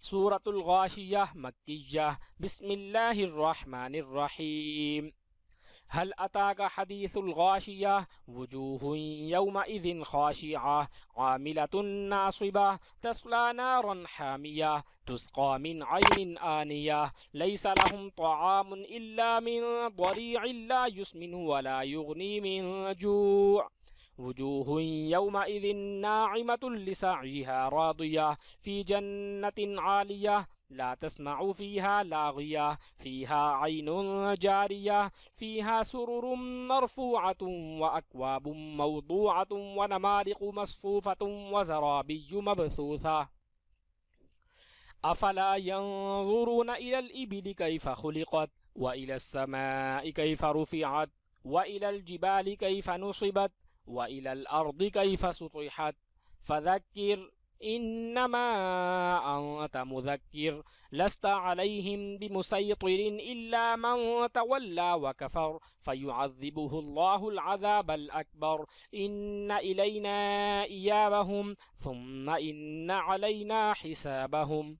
سورۃالغاشیہ مکیہ بسم اللہ الرحمن الرحیم هل أتاك حديث الغاشية وجوه يومئذ خاشعة عاملة ناصبة تصلى نارا حامية تسقى من عين آنية ليس لهم طعام إلا من ضريع لا يسمن ولا يغني من جوع وجوه يومئذ ناعمة لسعيها راضية في جنة عالية لا تسمع فيها لاغية فيها عين جارية فيها سرر مرفوعة وأكواب موضوعة ونمارق مصفوفة وزرابي مبثوثة أفلا ينظرون إلى الإبل كيف خلقت وإلى السماء كيف رفعت وإلى الجبال كيف نصبت وإلى الأرض كيف سطحت فذكر إنما أنت مذكر لست عليهم بمسيطر إلا من تولى وكفر فيعذبه الله العذاب الأكبر إن إلينا إيابهم ثم إن علينا حسابهم